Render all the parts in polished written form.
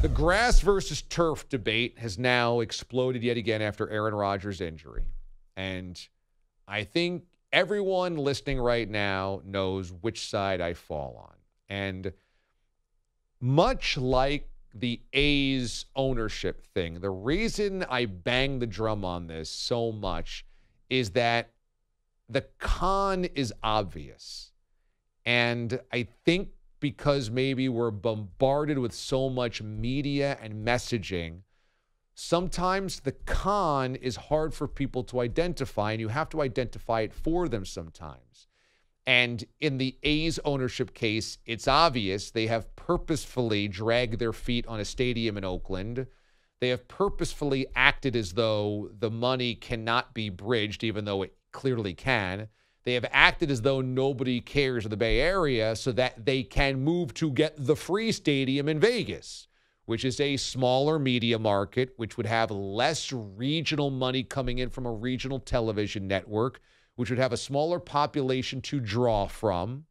The grass versus turf debate has now exploded yet again after Aaron Rodgers' injury. And I think everyone listening right now knows which side I fall on. And much like the A's ownership thing, the reason I bang the drum on this so much is that the con is obvious. And I think because maybe we're bombarded with so much media and messaging, sometimes the con is hard for people to identify, and you have to identify it for them sometimes. And in the A's ownership case, it's obvious they have purposefully dragged their feet on a stadium in Oakland. They have purposefully acted as though the money cannot be bridged, even though it clearly can. They have acted as though nobody cares in the Bay Area so that they can move to get the free stadium in Vegas, which is a smaller media market, which would have less regional money coming in from a regional television network, which would have a smaller population to draw from,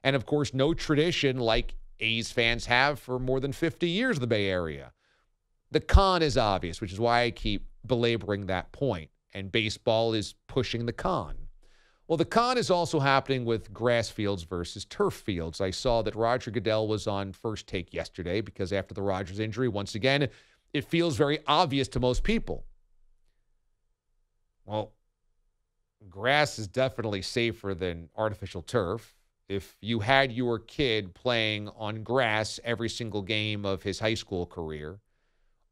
and, of course, no tradition like A's fans have for more than 50 years in the Bay Area. The con is obvious, which is why I keep belaboring that point, and baseball is pushing the con. Well, the con is also happening with grass fields versus turf fields. I saw that Roger Goodell was on First Take yesterday because after the Rodgers injury, once again, it feels very obvious to most people. Well, grass is definitely safer than artificial turf. If you had your kid playing on grass every single game of his high school career,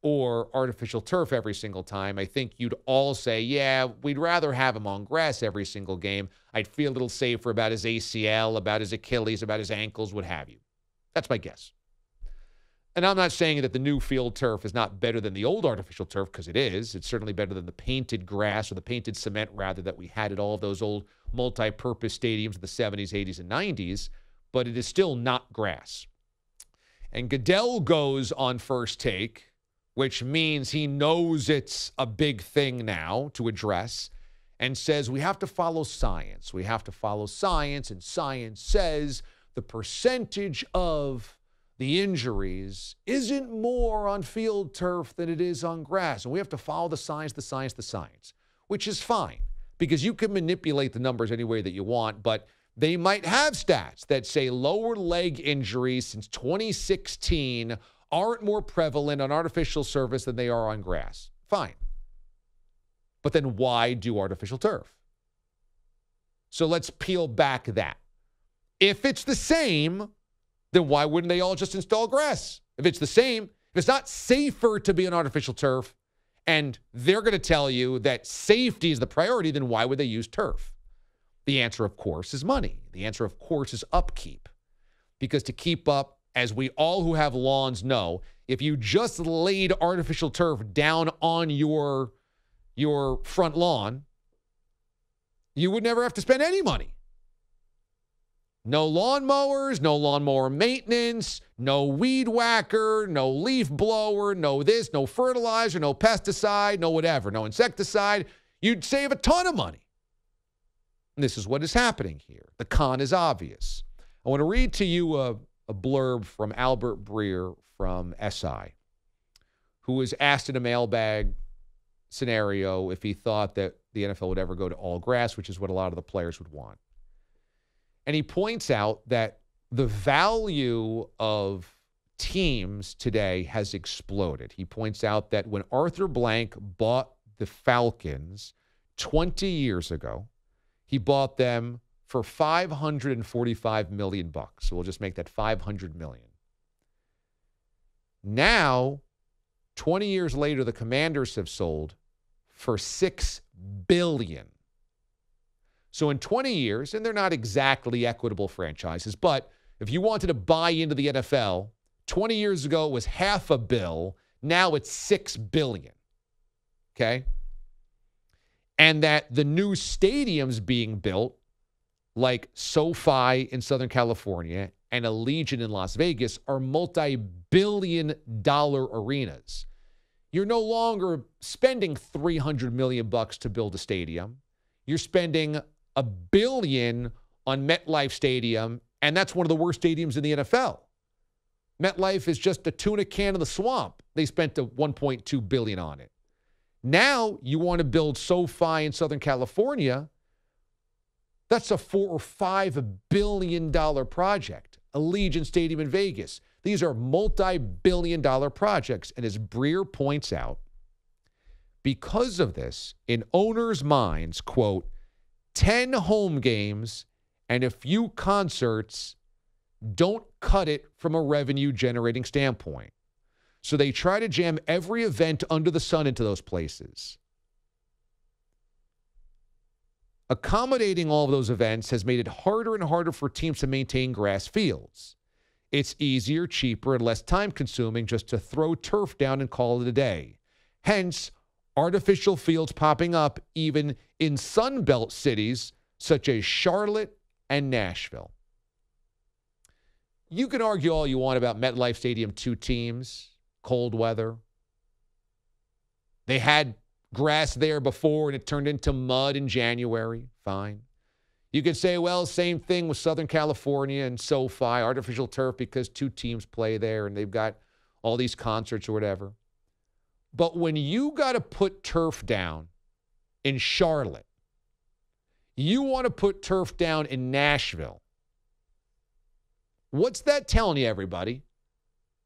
or artificial turf every single time, I think you'd all say, yeah, we'd rather have him on grass every single game. I'd feel a little safer about his ACL, about his Achilles, about his ankles, what have you. That's my guess. And I'm not saying that the new field turf is not better than the old artificial turf, because it is. It's certainly better than the painted grass, or the painted cement, rather, that we had at all of those old multi-purpose stadiums in the 70s, 80s, and 90s, but it is still not grass. And Goodell goes on First Take, which means he knows it's a big thing now to address, and says we have to follow science. We have to follow science, and science says the percentage of the injuries isn't more on field turf than it is on grass. And we have to follow the science, which is fine, because you can manipulate the numbers any way that you want, but they might have stats that say lower leg injuries since 2016 aren't more prevalent on artificial surface than they are on grass. Fine. But then why do artificial turf? So let's peel back that. If it's the same, then why wouldn't they all just install grass? If it's the same, if it's not safer to be on artificial turf, and they're going to tell you that safety is the priority, then why would they use turf? The answer, of course, is money. The answer, of course, is upkeep. Because to keep up, as we all who have lawns know, if you just laid artificial turf down on your front lawn, you would never have to spend any money. No lawnmowers, no lawnmower maintenance, no weed whacker, no leaf blower, no this, no fertilizer, no pesticide, no whatever, no insecticide. You'd save a ton of money. And this is what is happening here. The con is obvious. I want to read to you a blurb from Albert Breer from SI, who was asked in a mailbag scenario if he thought that the NFL would ever go to all grass, which is what a lot of the players would want. And he points out that the value of teams today has exploded. He points out that when Arthur Blank bought the Falcons 20 years ago, he bought them for $545 million. So we'll just make that $500 million. Now, 20 years later, the Commanders have sold for $6 billion. So in 20 years, and they're not exactly equitable franchises, but if you wanted to buy into the NFL, 20 years ago it was $500 million. Now it's $6 billion. Okay? And that the new stadiums being built, like SoFi in Southern California and Allegiant in Las Vegas, are multi-billion-dollar arenas. You're no longer spending $300 million to build a stadium. You're spending $1 billion on MetLife Stadium, and that's one of the worst stadiums in the NFL. MetLife is just a tuna can in the swamp. They spent the $1.2 billion on it. Now you want to build SoFi in Southern California. That's a $4 or $5 billion project. Allegiant Stadium in Vegas. These are multi-billion-dollar projects. And as Breer points out, because of this, in owners' minds, quote, 10 home games and a few concerts don't cut it from a revenue-generating standpoint. So they try to jam every event under the sun into those places. Accommodating all of those events has made it harder and harder for teams to maintain grass fields. It's easier, cheaper, and less time-consuming just to throw turf down and call it a day. Hence, artificial fields popping up even in Sun Belt cities such as Charlotte and Nashville. You can argue all you want about MetLife Stadium, 2 teams, cold weather. They had grass there before and it turned into mud in January. Fine. You could say, well, same thing with Southern California and SoFi, artificial turf because 2 teams play there and they've got all these concerts or whatever. But when you got to put turf down in Charlotte, you want to put turf down in Nashville, what's that telling you, everybody?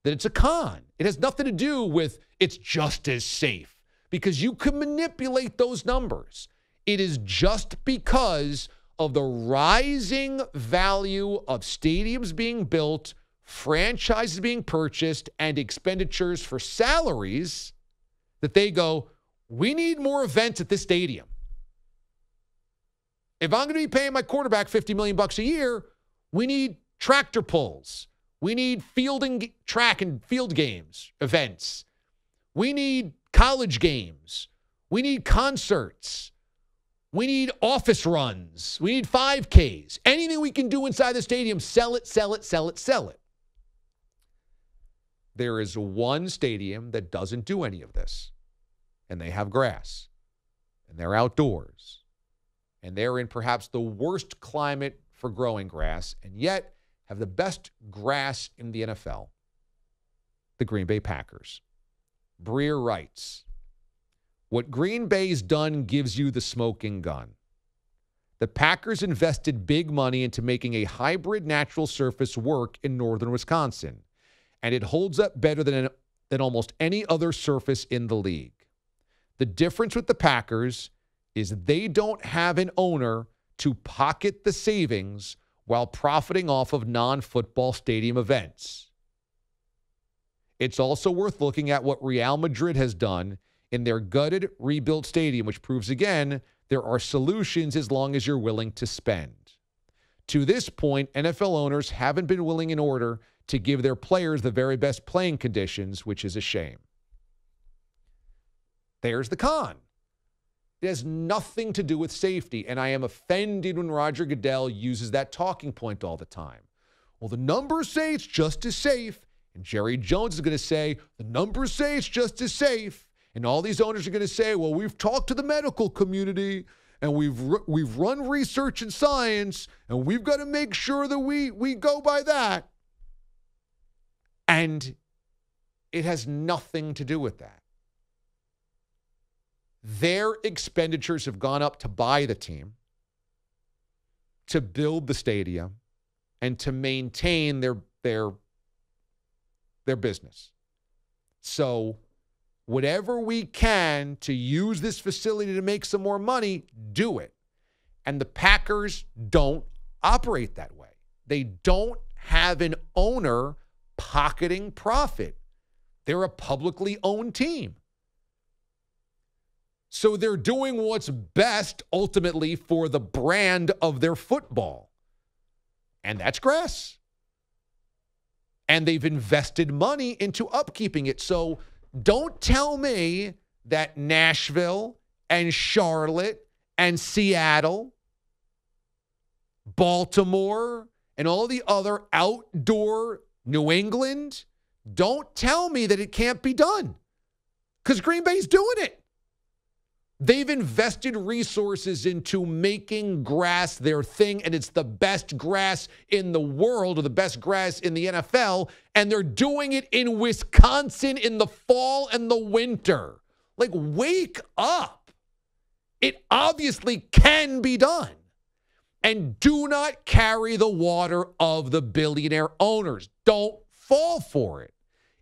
That it's a con. It has nothing to do with it's just as safe because you can manipulate those numbers. It is just because of the rising value of stadiums being built, franchises being purchased, and expenditures for salaries that they go, we need more events at this stadium. If I'm going to be paying my quarterback $50 million a year, we need tractor pulls. We need fielding, track and field games, events. We need college games. We need concerts. We need office runs. We need 5Ks. Anything we can do inside the stadium, sell it, sell it, sell it, sell it. There is one stadium that doesn't do any of this, and they have grass, and they're outdoors, and they're in perhaps the worst climate for growing grass, and yet have the best grass in the NFL, the Green Bay Packers. Breer writes, what Green Bay's done gives you the smoking gun. The Packers invested big money into making a hybrid natural surface work in northern Wisconsin, and it holds up better than almost any other surface in the league. The difference with the Packers is they don't have an owner to pocket the savings while profiting off of non-football stadium events. It's also worth looking at what Real Madrid has done in their gutted, rebuilt stadium, which proves again there are solutions as long as you're willing to spend. To this point, NFL owners haven't been willing in order to give their players the very best playing conditions, which is a shame. There's the con. It has nothing to do with safety, and I am offended when Roger Goodell uses that talking point all the time. Well, the numbers say it's just as safe, and Jerry Jones is going to say, the numbers say it's just as safe, and all these owners are going to say, well, we've talked to the medical community, and we've run research and science, and we've got to make sure that we go by that. And it has nothing to do with that. Their expenditures have gone up to buy the team, to build the stadium, and to maintain their business. So whatever we can to use this facility to make some more money, do it. And the Packers don't operate that way. They don't have an owner pocketing profit. They're a publicly owned team. So they're doing what's best ultimately for the brand of their football. And that's grass. And they've invested money into upkeeping it. So don't tell me that Nashville and Charlotte and Seattle, Baltimore, and all the other outdoor New England, don't tell me that it can't be done. Because Green Bay's doing it. They've invested resources into making grass their thing, and it's the best grass in the world, or the best grass in the NFL, and they're doing it in Wisconsin in the fall and the winter. Like, wake up. It obviously can be done. And do not carry the water of the billionaire owners. Don't fall for it.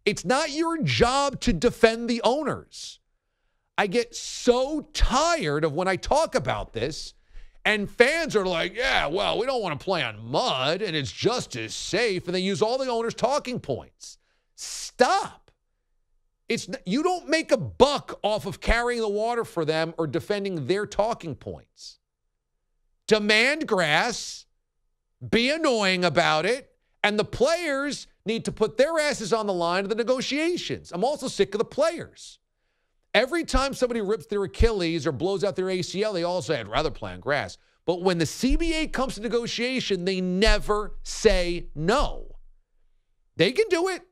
It's not your job to defend the owners. I get so tired of when I talk about this and fans are like, yeah, well, we don't want to play on mud and it's just as safe. And they use all the owners' talking points. Stop. You don't make a buck off of carrying the water for them or defending their talking points. Demand grass, be annoying about it, and the players need to put their asses on the line of the negotiations. I'm also sick of the players. Every time somebody rips their Achilles or blows out their ACL, they all say, I'd rather play on grass. But when the CBA comes to negotiation, they never say no. They can do it.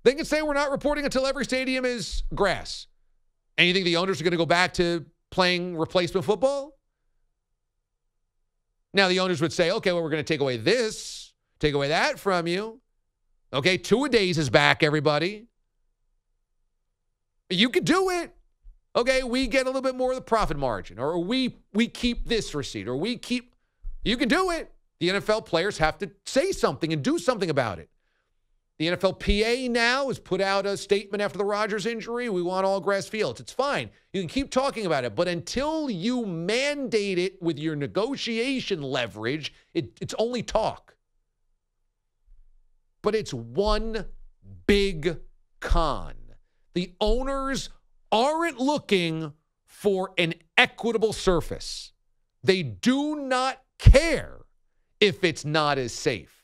They can say we're not reporting until every stadium is grass. And you think the owners are going to go back to playing replacement football? Now, the owners would say, okay, well, we're going to take away this, take away that from you. Okay, two-a-days is back, everybody. You could do it. Okay, we get a little bit more of the profit margin, or we keep this receipt, or you can do it. The NFL players have to say something and do something about it. The NFLPA now has put out a statement after the Rodgers injury. We want all grass fields. It's fine. You can keep talking about it, but until you mandate it with your negotiation leverage, it's only talk. But it's one big con. The owners aren't looking for an equitable surface. They do not care if it's not as safe.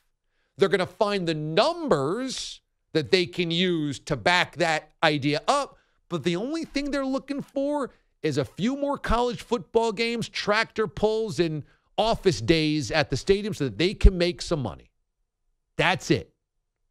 They're going to find the numbers that they can use to back that idea up, but the only thing they're looking for is a few more college football games, tractor pulls, and office days at the stadium so that they can make some money. That's it.